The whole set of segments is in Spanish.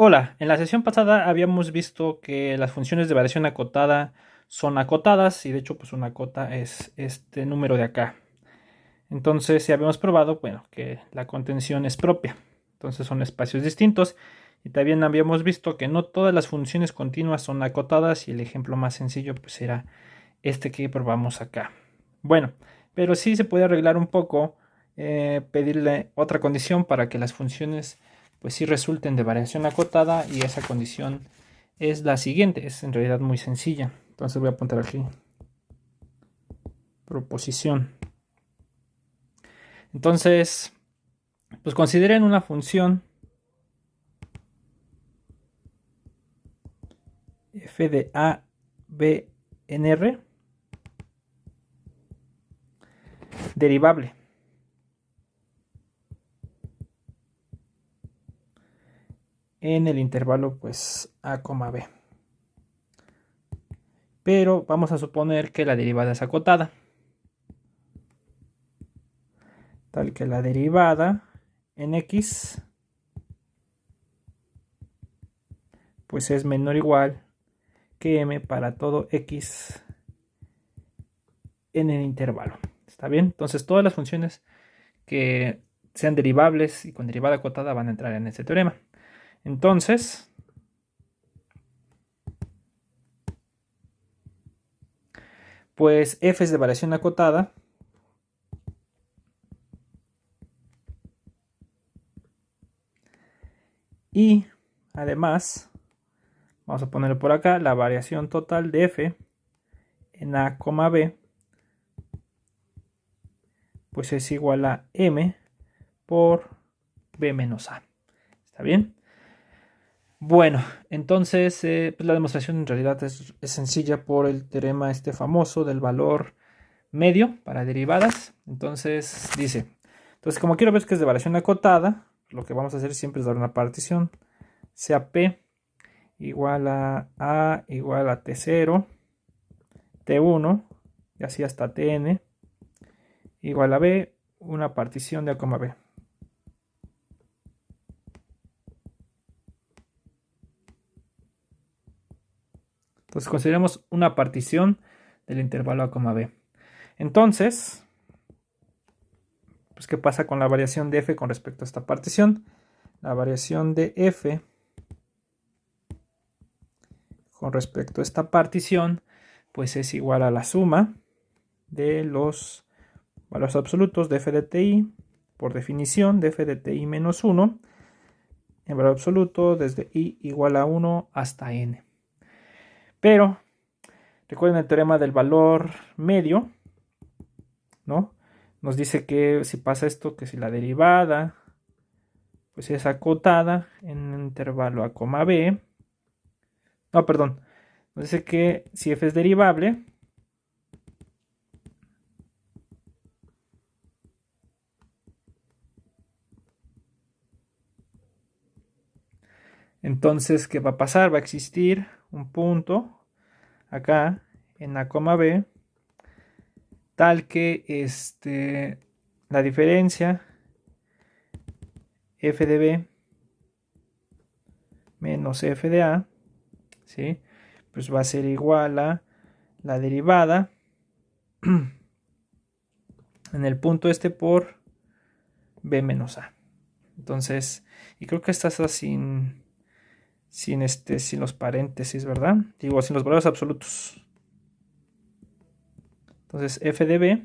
Hola, en la sesión pasada habíamos visto que las funciones de variación acotada son acotadas y de hecho pues una cota es este número de acá. Entonces ya habíamos probado, bueno, que la contención es propia. Entonces son espacios distintos y también habíamos visto que no todas las funciones continuas son acotadas y el ejemplo más sencillo pues era este que probamos acá. Bueno, pero sí se puede arreglar un poco, pedirle otra condición para que las funciones pues sí resulten de variación acotada y esa condición es la siguiente, es en realidad muy sencilla. Entonces voy a apuntar aquí proposición. Entonces, pues consideren una función f de a, b en r derivable en el intervalo pues a, b. Pero vamos a suponer que la derivada es acotada, tal que la derivada en x pues es menor o igual que m para todo x en el intervalo. ¿Está bien? Entonces todas las funciones que sean derivables y con derivada acotada van a entrar en este teorema. Entonces, pues f es de variación acotada y además vamos a ponerlo por acá, la variación total de f en a, b pues es igual a m por b menos a. ¿Está bien? Bueno, entonces pues la demostración en realidad es sencilla por el teorema este famoso del valor medio para derivadas. Entonces dice, entonces como quiero ver que es de variación acotada, lo que vamos a hacer siempre es dar una partición, sea P igual a igual a T0, T1 y así hasta Tn igual a B, una partición de A, B. Entonces consideremos una partición del intervalo A, B. Entonces, pues ¿qué pasa con la variación de f con respecto a esta partición? La variación de f con respecto a esta partición pues es igual a la suma de los valores absolutos de f de ti, por definición de f de ti menos 1, en valor absoluto desde i igual a 1 hasta n. Pero recuerden el teorema del valor medio, ¿no? Nos dice que si pasa esto, que si la derivada pues es acotada en el intervalo a, b, no, perdón, nos dice que si f es derivable, entonces ¿qué va a pasar? Va a existir un punto acá en a, b, tal que la diferencia f de b menos f de a, ¿sí? Pues va a ser igual a la derivada en el punto este por b menos a. Entonces, y creo que esta está sin los paréntesis, ¿verdad? Digo, sin los valores absolutos. Entonces, f de b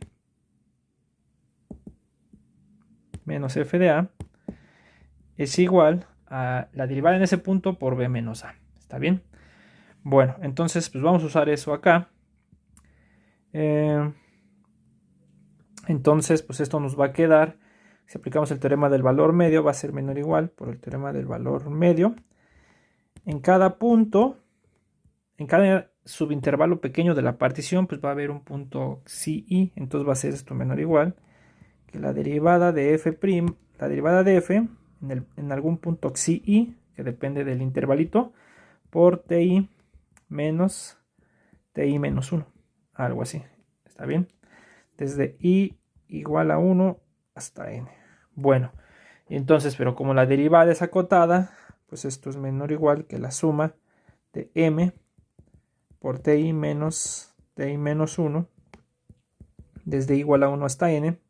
menos f de a es igual a la derivada en ese punto por b menos a. ¿Está bien? Bueno, entonces pues vamos a usar eso acá. Entonces pues esto nos va a quedar, si aplicamos el teorema del valor medio, va a ser menor o igual por el teorema del valor medio. En cada punto, en cada subintervalo pequeño de la partición, pues va a haber un punto xi, entonces va a ser esto menor o igual que la derivada de f', la derivada de f en algún punto xi, que depende del intervalito, por ti menos ti menos 1, algo así, ¿está bien? Desde i igual a 1 hasta n. Bueno, entonces, pero como la derivada es acotada, pues esto es menor o igual que la suma de m por ti menos ti menos 1 desde igual a 1 hasta n.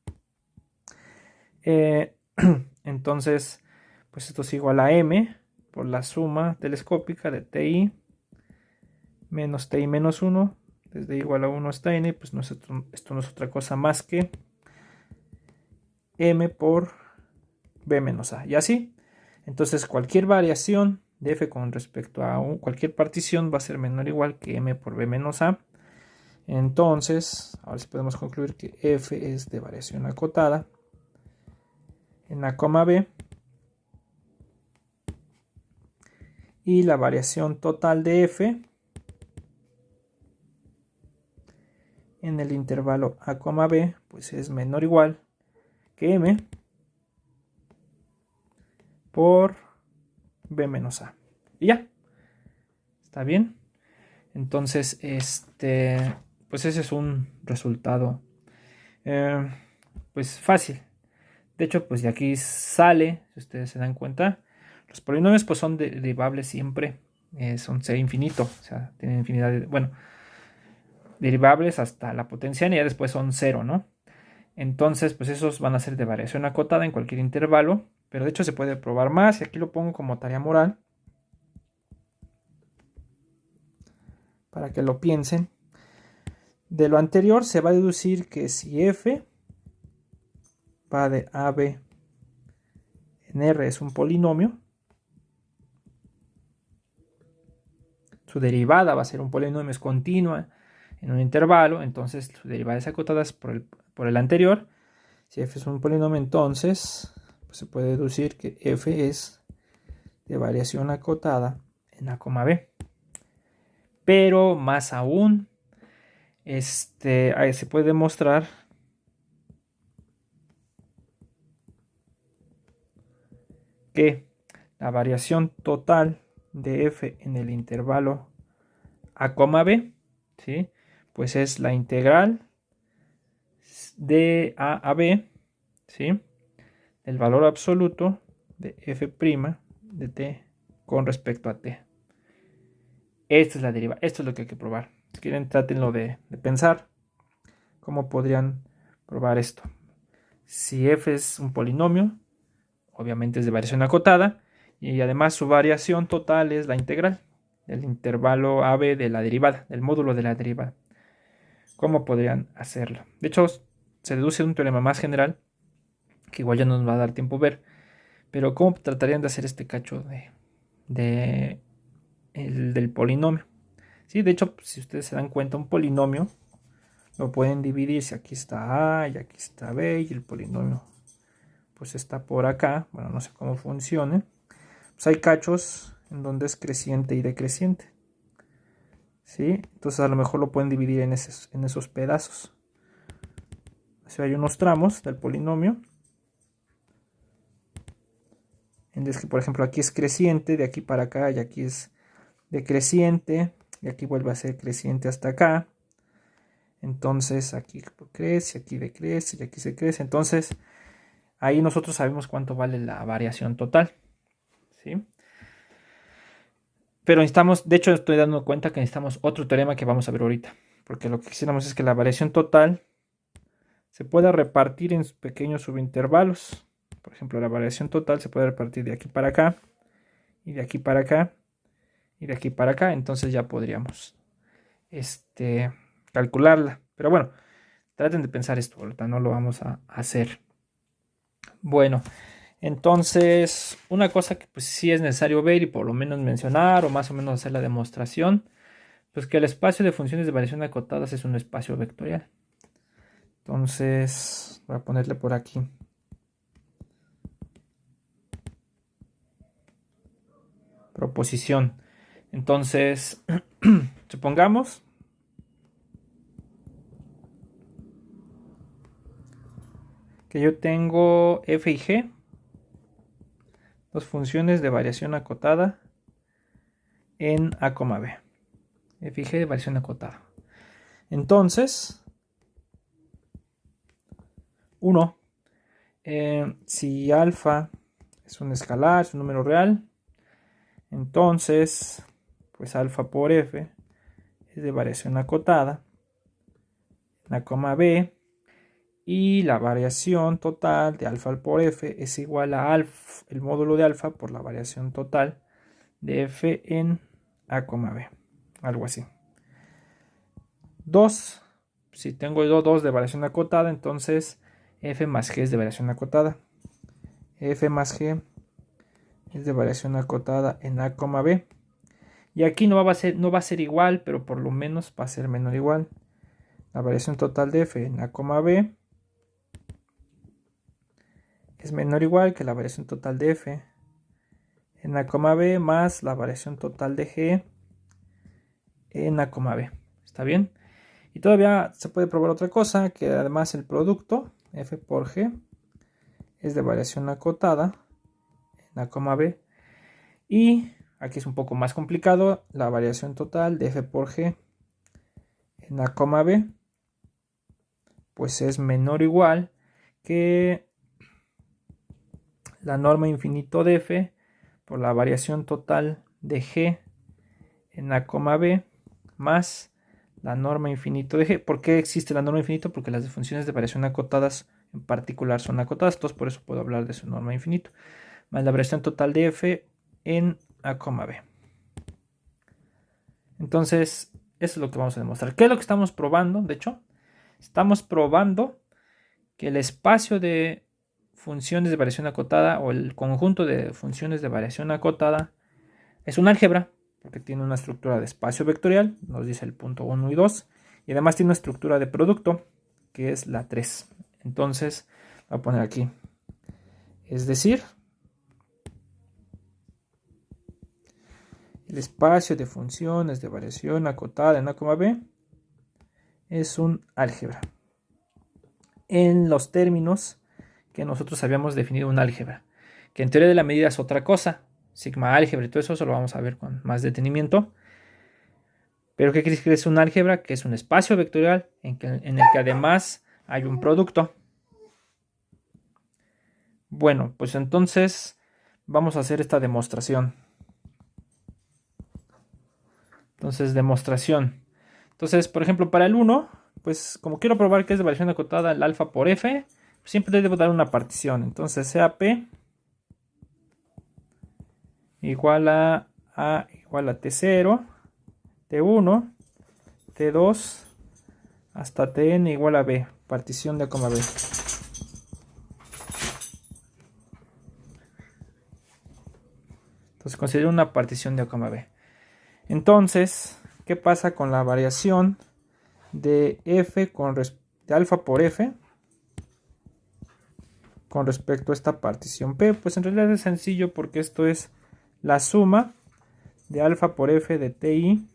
Entonces, pues esto es igual a m por la suma telescópica de ti menos ti menos 1 desde igual a 1 hasta n, pues esto no es otra cosa más que m por b menos a. Y así, entonces cualquier variación de f con respecto a cualquier partición va a ser menor o igual que m por b menos a. Entonces, ahora sí podemos concluir que f es de variación acotada en a, b, y la variación total de f en el intervalo a, b, pues es menor o igual que m por b menos a. Y ya, está bien. Entonces, pues ese es un resultado pues fácil. De hecho, pues de aquí sale, si ustedes se dan cuenta, los polinomios pues son derivables siempre, son c infinito, o sea, tienen infinidad de, bueno, derivables hasta la potencia n y ya después son 0, ¿no? Entonces, pues esos van a ser de variación acotada en cualquier intervalo, pero de hecho se puede probar más y aquí lo pongo como tarea moral para que lo piensen. De lo anterior se va a deducir que si f va de a, b en R es un polinomio, su derivada va a ser un polinomio, es continua en un intervalo, entonces su derivada es acotada por el anterior. Si f es un polinomio, entonces pues se puede deducir que f es de variación acotada en a, b. Pero más aún, ahí se puede demostrar que la variación total de f en el intervalo a, b, ¿sí? Pues es la integral de a b, ¿sí? El valor absoluto de f' de t con respecto a t. Esta es la deriva, esto es lo que hay que probar. Si quieren, trátenlo de pensar cómo podrían probar esto. Si f es un polinomio, obviamente es de variación acotada, y además su variación total es la integral del intervalo a, b de la derivada, del módulo de la derivada. ¿Cómo podrían hacerlo? De hecho, se deduce un teorema más general, que igual ya no nos va a dar tiempo ver, pero ¿cómo tratarían de hacer este cacho del polinomio? Sí, de hecho, si ustedes se dan cuenta, un polinomio lo pueden dividir si aquí está a y aquí está b y el polinomio pues está por acá. Bueno, no sé cómo funcione. Pues hay cachos en donde es creciente y decreciente. ¿Sí? Entonces a lo mejor lo pueden dividir en esos pedazos. O sea, hay unos tramos del polinomio en los que, por ejemplo, aquí es creciente, de aquí para acá, y aquí es decreciente, y aquí vuelve a ser creciente hasta acá. Entonces aquí crece, aquí decrece, y aquí se crece. Entonces ahí nosotros sabemos cuánto vale la variación total. ¿Sí? Pero necesitamos, de hecho estoy dando cuenta que necesitamos otro teorema que vamos a ver ahorita. Porque lo que quisiéramos es que la variación total se pueda repartir en pequeños subintervalos. Por ejemplo, la variación total se puede repartir de aquí para acá, y de aquí para acá, y de aquí para acá. Entonces ya podríamos calcularla. Pero bueno, traten de pensar esto, ahorita no lo vamos a hacer. Bueno, entonces una cosa que pues sí es necesario ver y por lo menos mencionar o más o menos hacer la demostración, pues que el espacio de funciones de variación acotadas es un espacio vectorial. Entonces voy a ponerle por aquí. Proposición. Entonces, supongamos que yo tengo f y g, dos funciones de variación acotada en a, b. F y g de variación acotada. Entonces, 1. Si alfa es un escalar, es un número real, Entonces, pues alfa por f es de variación acotada en a, b, y la variación total de alfa por f es igual a alfa, el módulo de alfa por la variación total de f en a, b, algo así. 2, si tengo 2 de variación acotada, entonces f más g es de variación acotada. F más g es de variación acotada en a, b. Y aquí no va a ser igual, pero por lo menos va a ser menor o igual. La variación total de f en a, b es menor o igual que la variación total de f en a, b más la variación total de g en a, b. ¿Está bien? Y todavía se puede probar otra cosa, que además el producto f por g es de variación acotada en a, b. Y aquí es un poco más complicado, la variación total de f por g en a, b pues es menor o igual que la norma infinito de f por la variación total de g en a, b más la norma infinito de g. ¿Por qué existe la norma infinito? Porque las funciones de variación acotadas en particular son acotadas, entonces por eso puedo hablar de su norma infinito, más la variación total de f en a, b. Entonces, eso es lo que vamos a demostrar. ¿Qué es lo que estamos probando? De hecho, estamos probando que el espacio de funciones de variación acotada o el conjunto de funciones de variación acotada es un álgebra, porque tiene una estructura de espacio vectorial, nos dice el punto 1 y 2, y además tiene una estructura de producto, que es la 3. Entonces, voy a poner aquí. Es decir, el espacio de funciones de variación acotada en a, b es un álgebra. En los términos que nosotros habíamos definido un álgebra, que en teoría de la medida es otra cosa, sigma álgebra y todo eso lo vamos a ver con más detenimiento. Pero ¿qué quiere decir que es un álgebra? Que es un espacio vectorial en el que además hay un producto. Bueno, pues entonces vamos a hacer esta demostración. Entonces, demostración. Entonces, por ejemplo, para el 1, pues como quiero probar que es de variación acotada el alfa por f, siempre le debo dar una partición. Entonces, sea p igual a igual a t0, t1, t2, hasta tn igual a b, partición de a, b. Entonces considero una partición de a, b. Entonces, ¿qué pasa con la variación de f de alfa por f con respecto a esta partición p? Pues en realidad es sencillo, porque esto es la suma de alfa por f de ti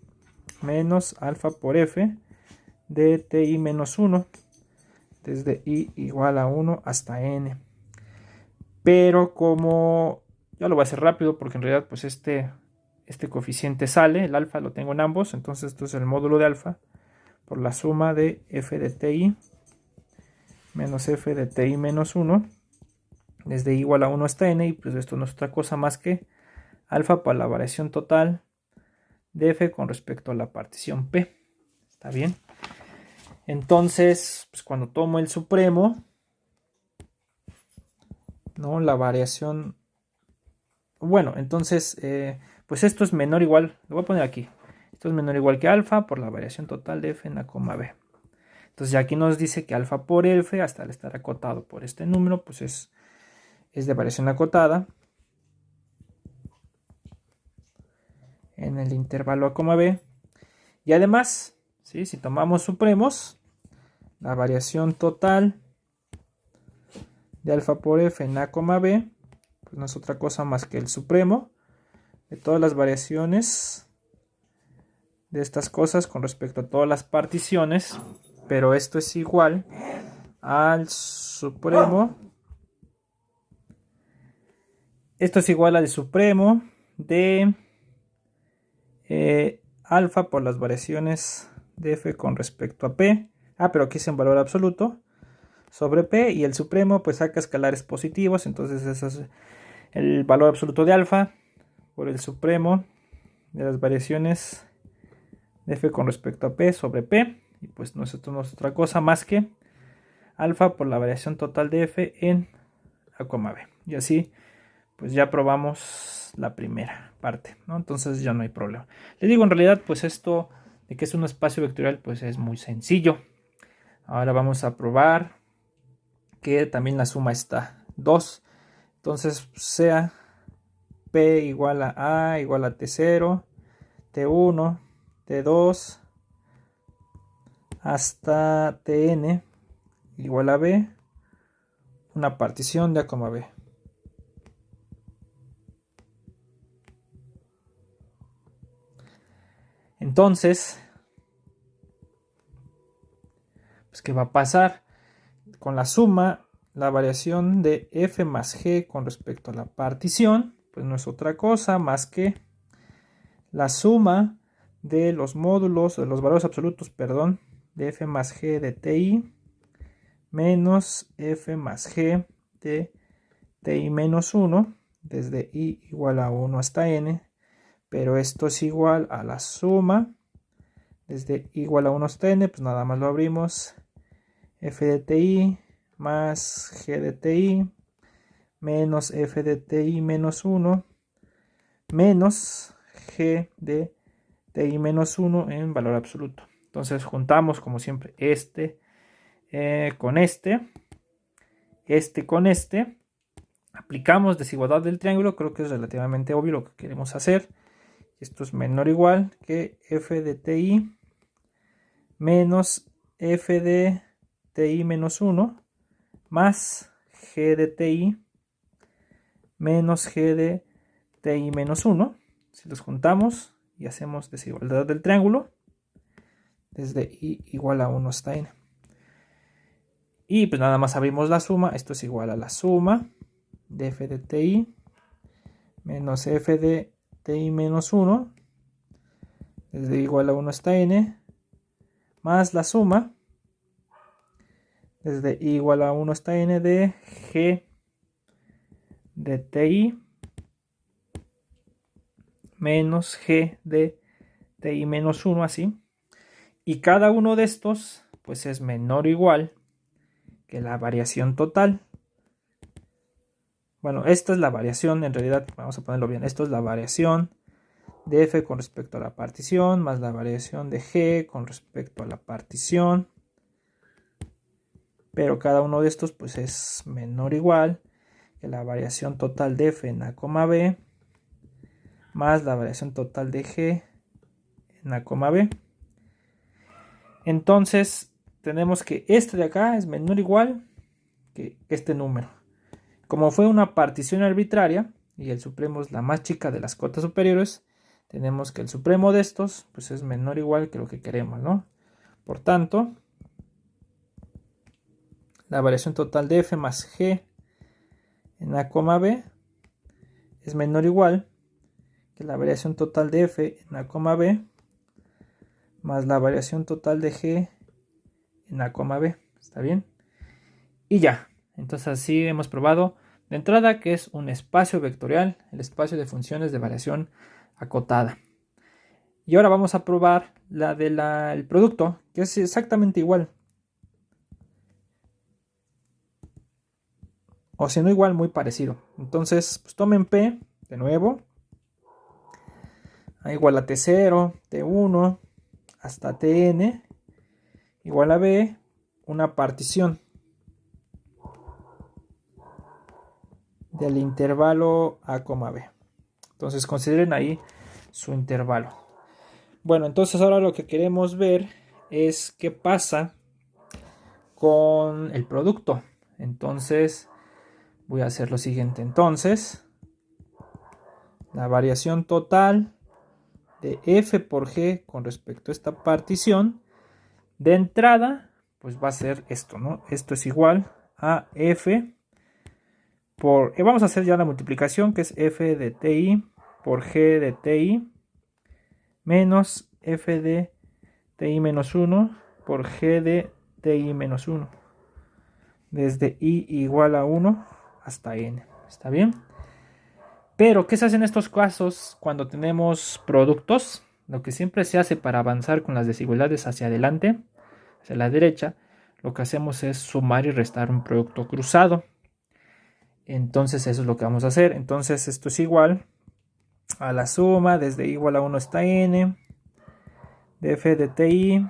menos alfa por f de ti menos 1, desde i igual a 1 hasta n. Pero como ya lo voy a hacer rápido, porque en realidad pues este coeficiente sale, el alfa lo tengo en ambos, entonces esto es el módulo de alfa por la suma de f de ti menos f de ti menos 1 desde i igual a 1 hasta n, y pues esto no es otra cosa más que alfa por la variación total de f con respecto a la partición p. ¿Está bien? Entonces, pues cuando tomo el supremo, ¿no? La variación, bueno, entonces pues esto es menor o igual, lo voy a poner aquí, esto es menor o igual que alfa por la variación total de f en a, b. Entonces ya aquí nos dice que alfa por f, hasta al estar acotado por este número, pues es de variación acotada en el intervalo a, b. Y además, ¿sí? Si tomamos supremos, la variación total de alfa por f en a, b, pues no es otra cosa más que el supremo de todas las variaciones de estas cosas con respecto a todas las particiones, pero esto es igual al supremo. Esto es igual al supremo de alfa por las variaciones de f con respecto a p. Pero aquí es en valor absoluto sobre p, y el supremo pues saca escalares positivos, entonces ese es el valor absoluto de alfa por el supremo de las variaciones de f con respecto a p sobre p. Y pues esto no es otra cosa más que alfa por la variación total de f en a, b. Y así pues ya probamos la primera parte, ¿no? Entonces ya no hay problema. Les digo, en realidad pues esto de que es un espacio vectorial pues es muy sencillo. Ahora vamos a probar que también la suma está 2. Entonces sea p igual a igual a t0, t1, t2 hasta tn igual a b, una partición de a, b. Entonces, pues ¿qué va a pasar? Con la suma, la variación de f más g con respecto a la partición, pues no es otra cosa más que la suma de los módulos, de los valores absolutos, perdón, de f más g de ti menos f más g de ti menos 1, desde i igual a 1 hasta n, pero esto es igual a la suma desde i igual a 1 hasta n, pues nada más lo abrimos, f de ti más g de ti menos f de ti menos 1 menos g de ti menos 1 en valor absoluto. Entonces juntamos como siempre con con aplicamos desigualdad del triángulo. Creo que es relativamente obvio lo que queremos hacer. Esto es menor o igual que f de ti menos f de ti menos 1 más g de ti menos g de ti menos 1. Si los juntamos y hacemos desigualdad del triángulo, desde i igual a 1 hasta n. Y pues nada más abrimos la suma. Esto es igual a la suma de f de ti menos f de ti menos 1 desde i igual a 1 hasta n más la suma desde i igual a 1 hasta n de g de ti menos g de ti menos 1, así. Y cada uno de estos pues es menor o igual que la variación total. Bueno, esta es la variación, en realidad, vamos a ponerlo bien, esto es la variación de f con respecto a la partición, más la variación de g con respecto a la partición. Pero cada uno de estos pues es menor o igual que la variación total de f en a, b, más la variación total de g en a, b. Entonces tenemos que este de acá es menor o igual que este número. Como fue una partición arbitraria y el supremo es la más chica de las cotas superiores, tenemos que el supremo de estos pues es menor o igual que lo que queremos, ¿no? Por tanto, la variación total de f más g en a, b es menor o igual que la variación total de f en a, b más la variación total de g en a, b. ¿Está bien? Y ya. Entonces así hemos probado de entrada que es un espacio vectorial, el espacio de funciones de variación acotada. Y ahora vamos a probar la del producto, que es exactamente igual. O si no igual, muy parecido. Entonces, pues tomen P de nuevo. A igual a T0, T1, hasta Tn, igual a B, una partición del intervalo a, b. Entonces consideren ahí su intervalo. Bueno, entonces ahora lo que queremos ver es qué pasa con el producto. Entonces voy a hacer lo siguiente. Entonces la variación total de f por g con respecto a esta partición, de entrada pues va a ser esto, ¿no? Esto es igual a f por, vamos a hacer ya la multiplicación, que es f de ti por g de ti menos f de ti menos 1 por g de ti menos 1 desde i igual a 1 hasta n. ¿Está bien? Pero, ¿qué se hace en estos casos cuando tenemos productos? Lo que siempre se hace para avanzar con las desigualdades hacia adelante, hacia la derecha, lo que hacemos es sumar y restar un producto cruzado. Entonces eso es lo que vamos a hacer. Entonces esto es igual a la suma desde i igual a 1 hasta n de f de ti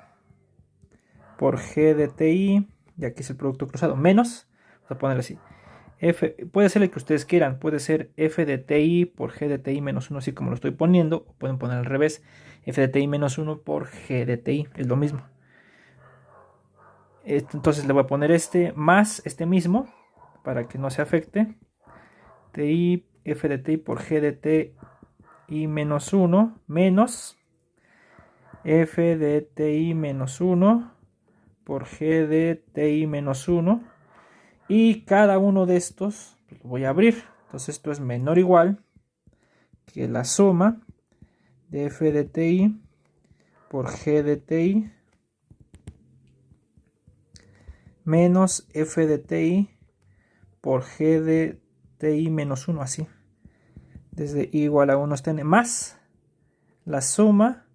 por g de ti, y aquí es el producto cruzado, menos, vamos a ponerle así, f, puede ser el que ustedes quieran, puede ser f de ti por g de ti menos 1, así como lo estoy poniendo, o pueden poner al revés, f de ti menos 1 por g de ti, es lo mismo. Entonces le voy a poner este más este mismo, para que no se afecte, ti, f de ti por g de ti y menos 1, menos f de ti menos 1 por g de ti menos 1, y cada uno de estos lo voy a abrir. Entonces esto es menor o igual que la suma de f de ti por g de ti menos f de ti por g de ti menos 1, así. Desde i igual a 1 hasta n más la suma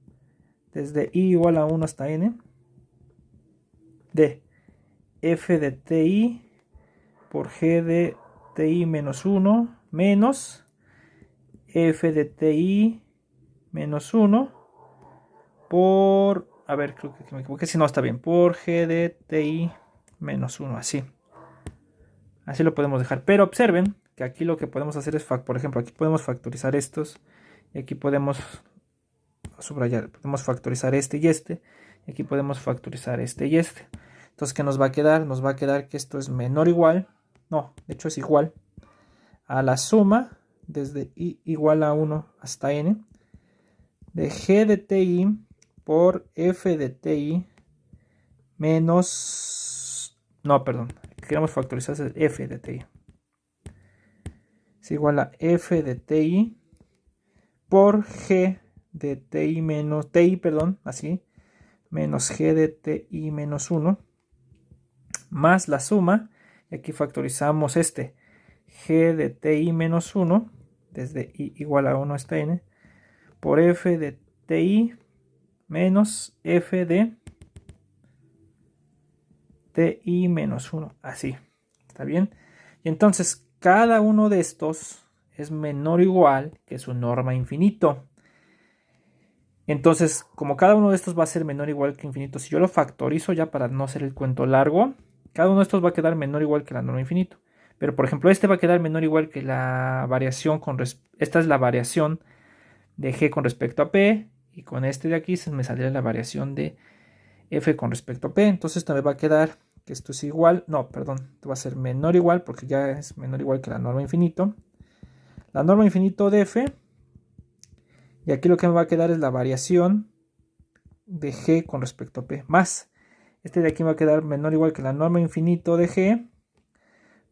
desde i igual a 1 hasta n de f de ti por g de ti menos 1 menos f de ti menos 1 por, a ver, creo que me equivoqué, si no está bien, por g de ti menos 1, así. Así lo podemos dejar, pero observen que aquí lo que podemos hacer es, por ejemplo, aquí podemos factorizar estos, y aquí podemos subrayar, podemos factorizar este y este, y aquí podemos factorizar este y este. Entonces, ¿qué nos va a quedar? Nos va a quedar que esto es menor o igual, no, de hecho es igual a la suma desde i igual a 1 hasta n de g de ti por f de ti menos, no, perdón, queremos factorizar f de ti, es igual a f de ti por g de ti menos ti, perdón, así, menos g de ti menos 1 más la suma, y aquí factorizamos este g de ti menos 1 desde i igual a 1 hasta n por f de ti menos f de ti menos 1, así, ¿está bien? Y entonces cada uno de estos es menor o igual que su norma infinito. Entonces, como cada uno de estos va a ser menor o igual que infinito, si yo lo factorizo ya para no hacer el cuento largo, cada uno de estos va a quedar menor o igual que la norma infinito. Pero por ejemplo, este va a quedar menor o igual que la variación esta es la variación de g con respecto a p, y con este de aquí se me saldría la variación de f con respecto a p. Entonces esto me va a quedar que esto es igual, no, perdón, esto va a ser menor o igual porque ya es menor o igual que la norma infinito. La norma infinito de f, y aquí lo que me va a quedar es la variación de g con respecto a p, más este de aquí va a quedar menor o igual que la norma infinito de g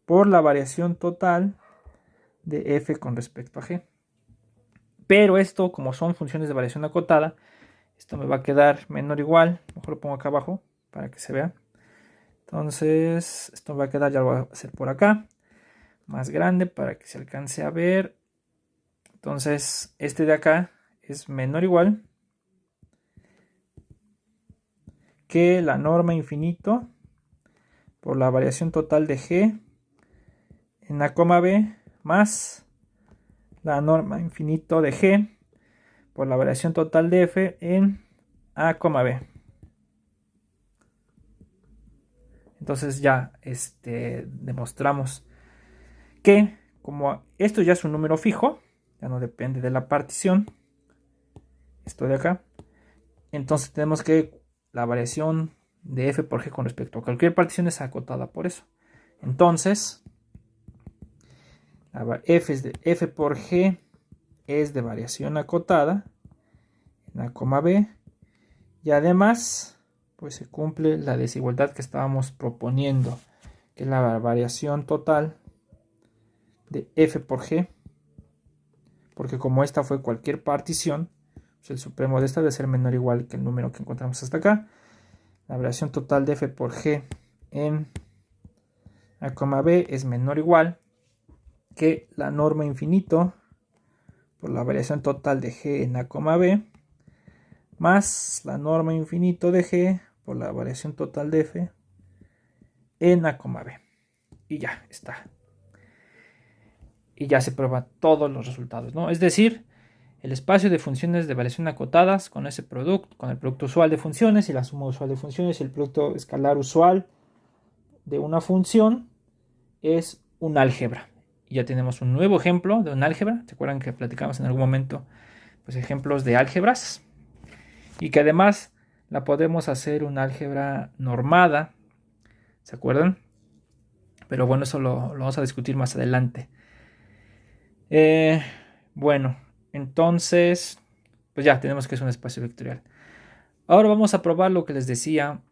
por la variación total de f con respecto a g. Pero esto, como son funciones de variación acotada, esto me va a quedar menor o igual, mejor lo pongo acá abajo para que se vea. Entonces, esto va a quedar, ya lo voy a hacer por acá, más grande para que se alcance a ver. Entonces, este de acá es menor o igual que la norma infinito por la variación total de g en a, b más la norma infinito de g por la variación total de f en a, b. Entonces ya demostramos que como esto ya es un número fijo, ya no depende de la partición, esto de acá, entonces tenemos que la variación de f por g con respecto a cualquier partición es acotada por eso. Entonces, f por g es de variación acotada en a, b, y además pues se cumple la desigualdad que estábamos proponiendo, que es la variación total de f por g, porque como esta fue cualquier partición, pues el supremo de esta debe ser menor o igual que el número que encontramos hasta acá. La variación total de f por g en a, b es menor o igual que la norma infinito por la variación total de G en A, B, más la norma infinito de G por la variación total de F en A, B. Y ya está. Y ya se prueba todos los resultados, ¿no? Es decir, el espacio de funciones de variación acotadas con ese producto, con el producto usual de funciones y la suma usual de funciones y el producto escalar usual de una función es un álgebra. Y ya tenemos un nuevo ejemplo de un álgebra. ¿Se acuerdan que platicamos en algún momento pues ejemplos de álgebras? Y que además la podemos hacer una álgebra normada. ¿Se acuerdan? Pero bueno, eso lo vamos a discutir más adelante. Bueno, entonces, pues ya tenemos que es un espacio vectorial. Ahora vamos a probar lo que les decía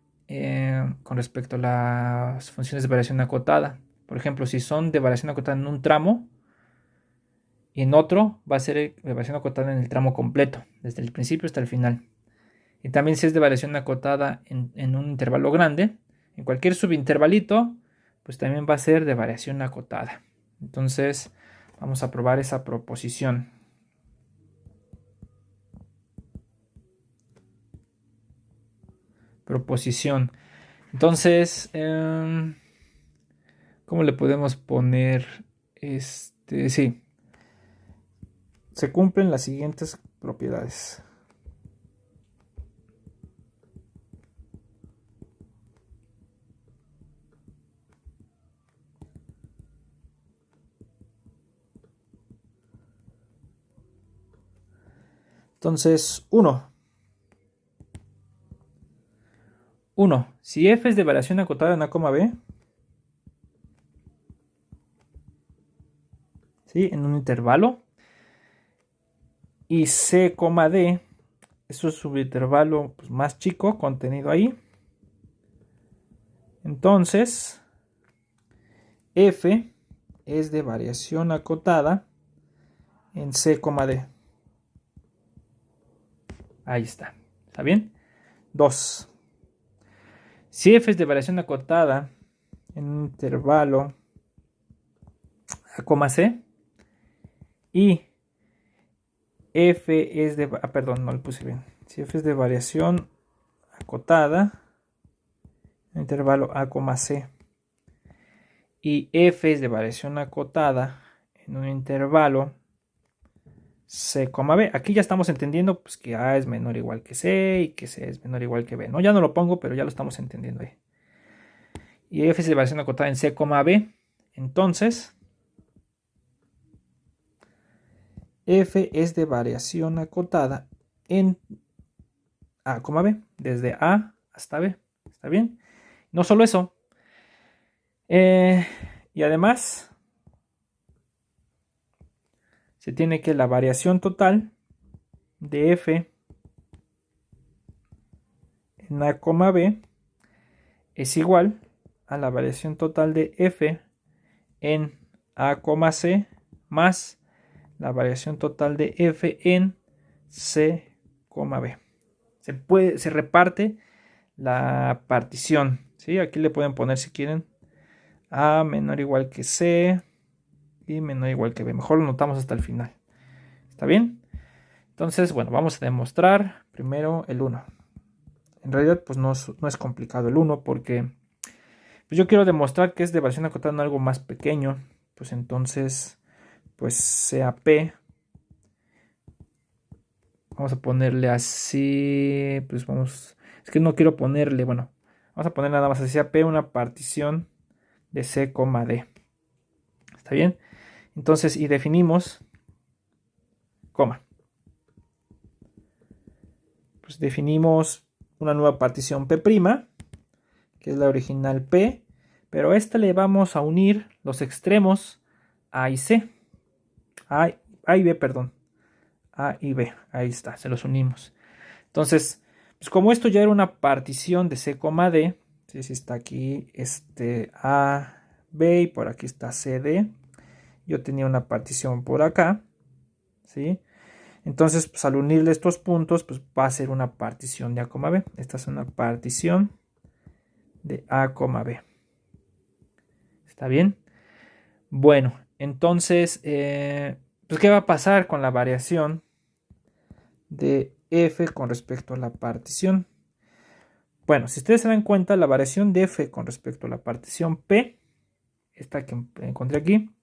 con respecto a las funciones de variación acotada. Por ejemplo, si son de variación acotada en un tramo y en otro va a ser de variación acotada en el tramo completo, desde el principio hasta el final. Y también si es de variación acotada en un intervalo grande, en cualquier subintervalito, pues también va a ser de variación acotada. Entonces, vamos a probar esa proposición. Proposición. Entonces, ¿cómo le podemos poner? Sí. Se cumplen las siguientes propiedades. Entonces, 1. Si f es de variación acotada en A, B, ¿sí? En un intervalo, y C, D, eso es subintervalo pues, más chico contenido ahí. Entonces, f es de variación acotada en C, D. Ahí está. ¿Está bien? 2. Si f es de variación acotada en un intervalo A, C y f es de... perdón, no lo puse bien. Si f es de variación acotada en un intervalo A, C y f es de variación acotada en un intervalo C, B. Aquí ya estamos entendiendo pues, que A es menor o igual que C y que C es menor o igual que B. ¿No? Ya no lo pongo, pero ya lo estamos entendiendo ahí. Y f es de variación acotada en C, B. Entonces, f es de variación acotada en A, B. Desde A hasta B. ¿Está bien? No solo eso. Y además, se tiene que la variación total de f en A, B es igual a la variación total de f en A, C más la variación total de f en C, B. Se reparte la partición, ¿sí? Aquí le pueden poner si quieren A menor o igual que C y menor o igual que B. Mejor lo notamos hasta el final. ¿Está bien? Entonces, bueno, vamos a demostrar primero el 1. En realidad, pues no es complicado el 1 porque pues yo quiero demostrar que es de variación acotada en algo más pequeño. Pues entonces, pues sea P. Vamos a ponerle así, pues vamos, es que no quiero ponerle, bueno, vamos a poner nada más así sea P una partición de C, D. ¿Está bien? Entonces, y definimos, coma. Pues definimos una nueva partición P', que es la original P, pero a esta le vamos a unir los extremos A y C. A y B, perdón. A y B, ahí está, se los unimos. Entonces, pues como esto ya era una partición de C, D, ¿sí? Si está aquí A, B y por aquí está C, D. Yo tenía una partición por acá, ¿sí? Entonces, pues al unirle estos puntos, pues va a ser una partición de A, B. Esta es una partición de A, B. ¿Está bien? Bueno, entonces, pues ¿qué va a pasar con la variación de f con respecto a la partición? Bueno, si ustedes se dan cuenta, la variación de f con respecto a la partición P, esta que encontré aquí,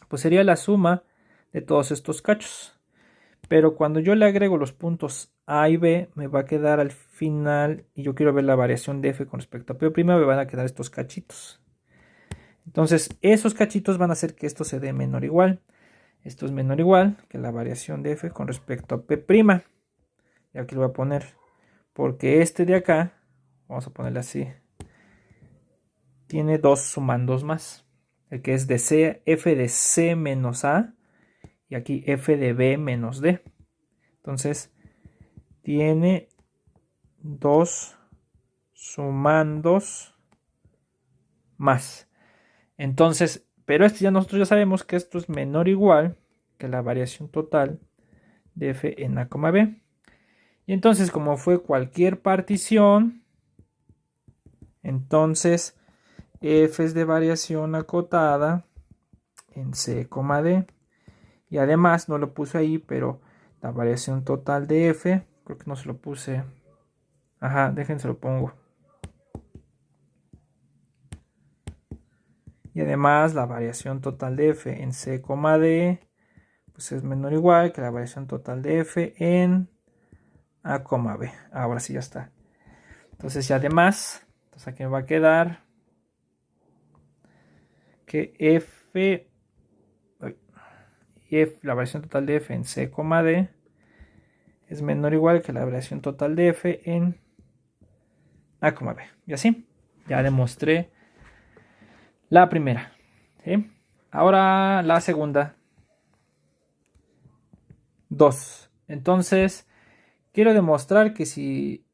pues sería la suma de todos estos cachos. Pero cuando yo le agrego los puntos A y B, me va a quedar al final, y yo quiero ver la variación de f con respecto a P', me van a quedar estos cachitos. Entonces, esos cachitos van a hacer que esto se dé menor o igual. Esto es menor o igual que la variación de f con respecto a P'. Y aquí lo voy a poner, porque este de acá, vamos a ponerle así, tiene dos sumandos más. El que es de C, f de C menos A, y aquí f de B menos D. Entonces, tiene dos sumandos más. Entonces, pero nosotros ya sabemos que esto es menor o igual que la variación total de f en A, B. Y entonces, como fue cualquier partición, entonces f es de variación acotada en C, D. Y además, no lo puse ahí, pero la variación total de f, creo que no se lo puse. Ajá, déjense lo pongo. Y además, la variación total de f en C, D, pues es menor o igual que la variación total de f en A, B. Ahora sí ya está. Entonces, y además, entonces aquí me va a quedar que la variación total de f en C, D es menor o igual que la variación total de f en A, B. Y así, ya demostré la primera. ¿Sí? Ahora la segunda. 2. Entonces, quiero demostrar que si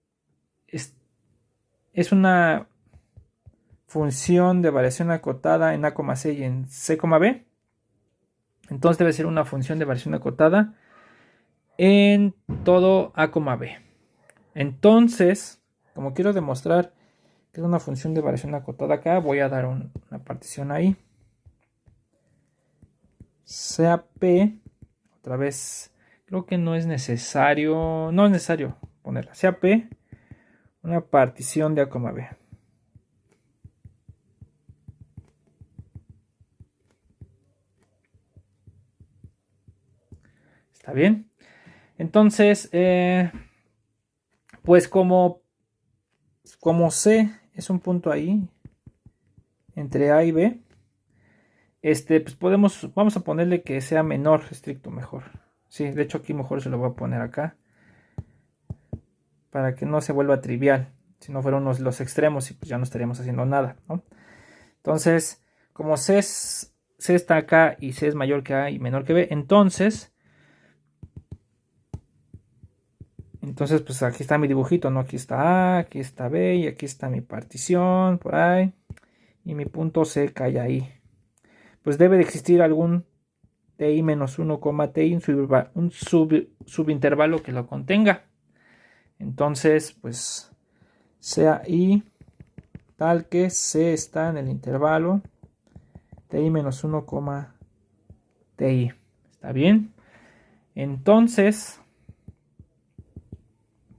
es una función de variación acotada en A, C y en C, B, entonces debe ser una función de variación acotada en todo A, B. Entonces, como quiero demostrar que es una función de variación acotada acá, voy a dar una partición ahí. Sea P, otra vez, creo que no es necesario ponerla. Sea P, una partición de A, B. ¿Está bien? Entonces, pues como C es un punto ahí entre A y B, pues vamos a ponerle que sea menor, estricto mejor. Sí, de hecho aquí mejor se lo voy a poner acá para que no se vuelva trivial. Si no fueran los extremos, pues ya no estaríamos haciendo nada, ¿no? Entonces, como C está acá y C es mayor que A y menor que B, entonces pues aquí está mi dibujito, ¿no? Aquí está A, aquí está B y aquí está mi partición, por ahí. Y mi punto C cae ahí. Pues debe de existir algún TI menos 1, TI, un subintervalo que lo contenga. Entonces, pues sea I tal que C está en el intervalo TI menos 1, TI. ¿Está bien? Entonces,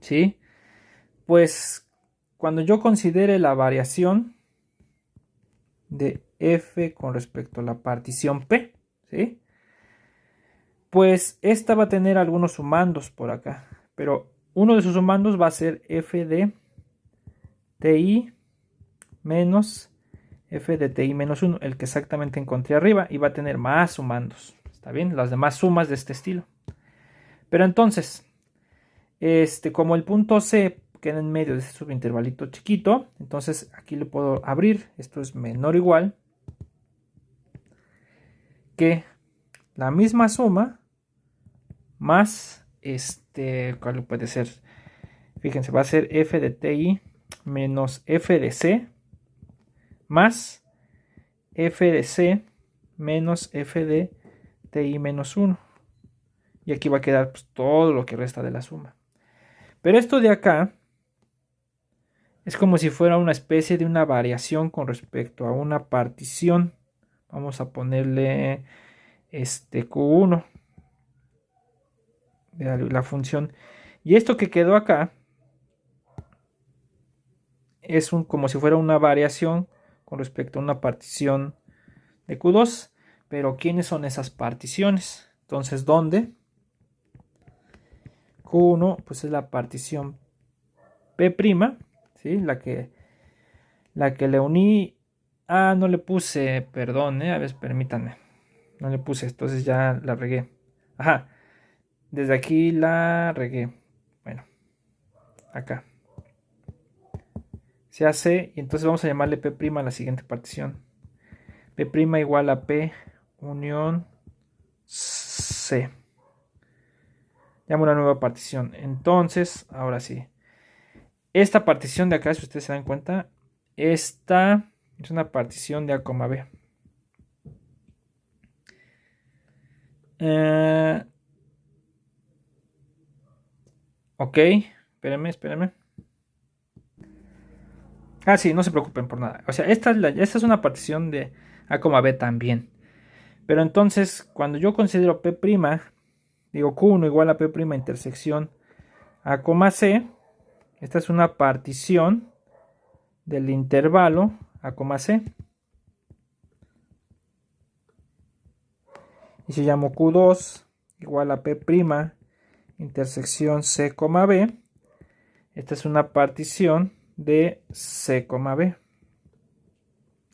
¿sí? Pues cuando yo considere la variación de f con respecto a la partición P, ¿sí? Pues esta va a tener algunos sumandos por acá, pero uno de sus sumandos va a ser f de ti menos f de ti menos 1, el que exactamente encontré arriba, y va a tener más sumandos. ¿Está bien? Las demás sumas de este estilo. Pero entonces, como el punto C queda en medio de ese subintervalito chiquito, entonces aquí lo puedo abrir. Esto es menor o igual que la misma suma más ¿cuál puede ser? Fíjense, va a ser f de ti menos f de c más f de c menos f de ti menos 1. Y aquí va a quedar pues, todo lo que resta de la suma. Pero esto de acá es como si fuera una especie de una variación con respecto a una partición. Vamos a ponerle Q1. de la función. Y esto que quedó acá es como si fuera una variación con respecto a una partición de Q2. Pero ¿quiénes son esas particiones? Entonces, ¿dónde? Q1 pues es la partición P', ¿sí? La que le uní. Ah, no le puse, perdón, a ver, permítanme. No le puse, entonces ya la regué. Ajá, desde aquí la regué. Bueno, acá. Se hace, y entonces vamos a llamarle P' a la siguiente partición. P' igual a P unión C. Llamo una nueva partición. Entonces, ahora sí. Esta partición de acá, si ustedes se dan cuenta, esta es una partición de A, B. Ok, espérenme. Ah, sí, no se preocupen por nada. O sea, esta es una partición de A, B también. Pero entonces, cuando yo considero P', digo Q1 igual a P' intersección A, C, esta es una partición del intervalo A, C. Y si llamo Q2 igual a P' intersección C, B, esta es una partición de C, B.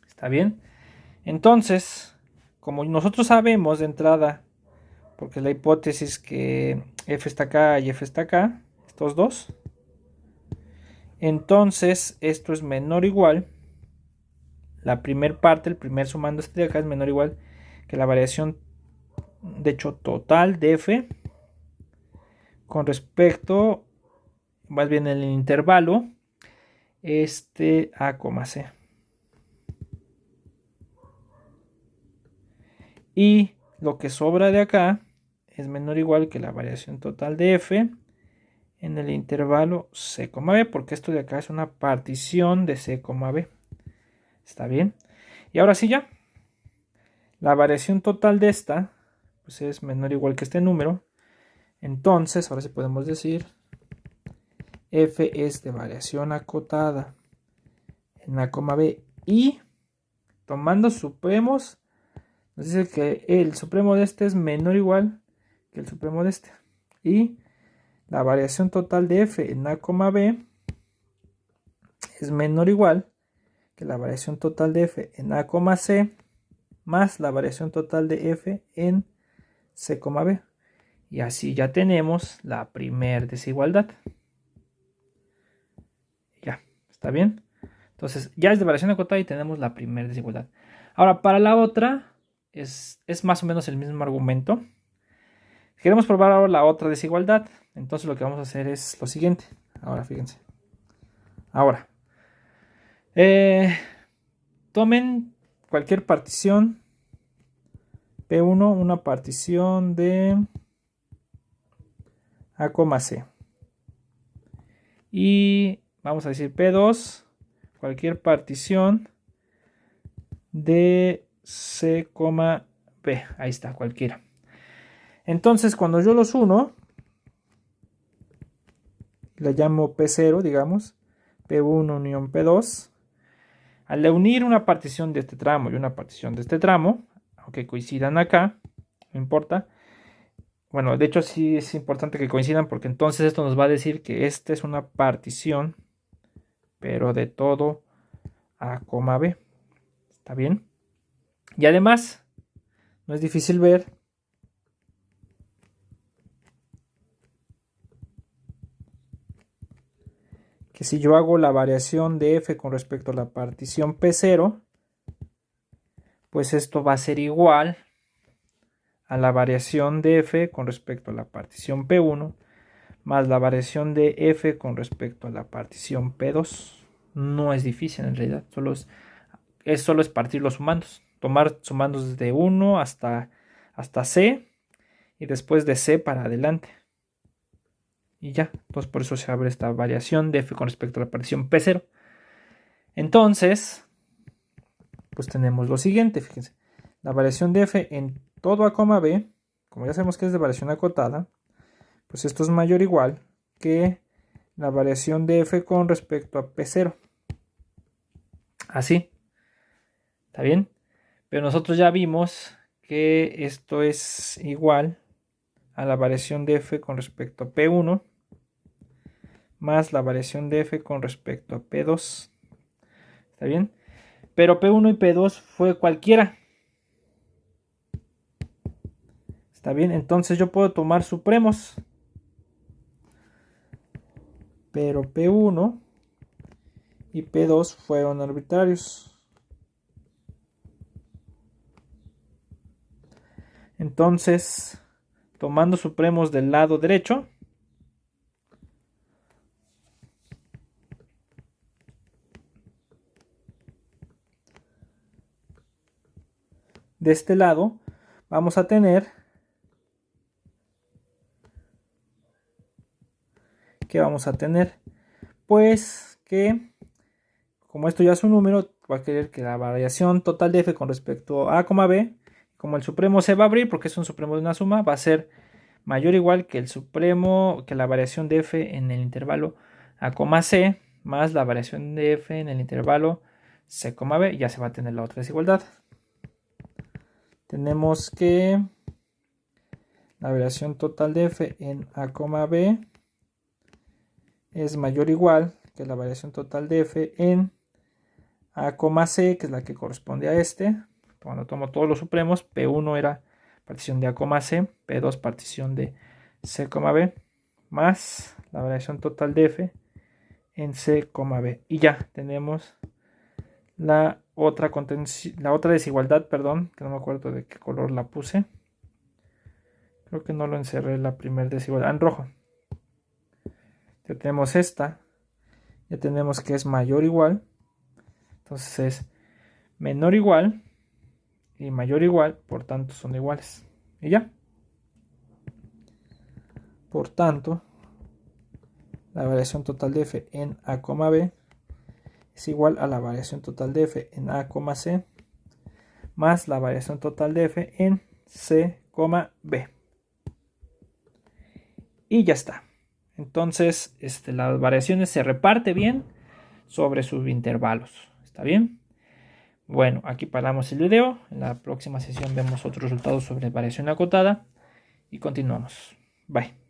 ¿Está bien? Entonces, como nosotros sabemos de entrada, porque la hipótesis que F está acá y F está acá, estos dos, entonces esto es menor o igual, la primera parte, el primer sumando este de acá es menor o igual que la variación, de hecho, total de F con respecto, más bien en el intervalo, A, C. Y lo que sobra de acá es menor o igual que la variación total de F en el intervalo C, B, porque esto de acá es una partición de C, B. ¿Está bien? Y ahora sí ya. La variación total de esta pues es menor o igual que este número. Entonces, ahora sí podemos decir F es de variación acotada en A, B. Y tomando supremos, nos dice que el supremo de este es menor o igual que el supremo de este. Y la variación total de F en A, B es menor o igual que la variación total de F en A, C más la variación total de F en C, B. Y así ya tenemos la primer desigualdad. Ya, ¿está bien? Entonces ya es de variación acotada y tenemos la primera desigualdad. Ahora, para la otra es más o menos el mismo argumento. Queremos probar ahora la otra desigualdad. Entonces lo que vamos a hacer es lo siguiente. Ahora, fíjense. Ahora, tomen cualquier partición P1, una partición de A, C. Y vamos a decir P2, cualquier partición de C, B. Ahí está, cualquiera. Entonces, cuando yo los uno, le llamo P0, digamos, P1 unión P2. Al unir una partición de este tramo y una partición de este tramo, aunque coincidan acá, no importa. Bueno, de hecho sí es importante que coincidan porque entonces esto nos va a decir que esta es una partición, pero de todo A, B. ¿Está bien? Y además, no es difícil ver que si yo hago la variación de F con respecto a la partición P0, pues esto va a ser igual a la variación de F con respecto a la partición P1 más la variación de F con respecto a la partición P2. No es difícil en realidad, solo es partir los sumandos, tomar sumandos desde 1 hasta C y después de C para adelante. Y ya, entonces por eso se abre esta variación de F con respecto a la partición P0. Entonces, pues tenemos lo siguiente, fíjense. La variación de F en todo A, B, como ya sabemos que es de variación acotada, pues esto es mayor o igual que la variación de f con respecto a P0. Así. ¿Está bien? Pero nosotros ya vimos que esto es igual a la variación de f con respecto a P1 más la variación de f con respecto a P2. ¿Está bien? Pero P1 y P2 fue cualquiera. ¿Está bien? Entonces yo puedo tomar supremos. Pero P1 y P2 fueron arbitrarios. Entonces, tomando supremos del lado derecho, de este lado vamos a tener ¿qué vamos a tener? Pues que como esto ya es un número, va a querer que la variación total de f con respecto a A, B, como el supremo se va a abrir porque es un supremo de una suma, va a ser mayor o igual que el supremo, que la variación de f en el intervalo A, C, más la variación de f en el intervalo C, B, y ya se va a tener la otra desigualdad. Tenemos que la variación total de f en A, B es mayor o igual que la variación total de f en A, C, que es la que corresponde a este. Cuando tomo todos los supremos, P1 era partición de A, C, P2 partición de C, B, más la variación total de f en C, B. Y ya tenemos la otra desigualdad, perdón, que no me acuerdo de qué color la puse. Creo que no lo encerré la primera desigualdad, en rojo. Ya tenemos esta, ya tenemos que es mayor o igual, entonces es menor o igual y mayor o igual, por tanto son iguales. Y ya. Por tanto, la variación total de f en A, B es igual a la variación total de f en A, C más la variación total de f en C, B. Y ya está. Entonces, las variaciones se reparten bien sobre sus intervalos. ¿Está bien? Bueno, aquí paramos el video. En la próxima sesión vemos otros resultados sobre variación acotada y continuamos. Bye.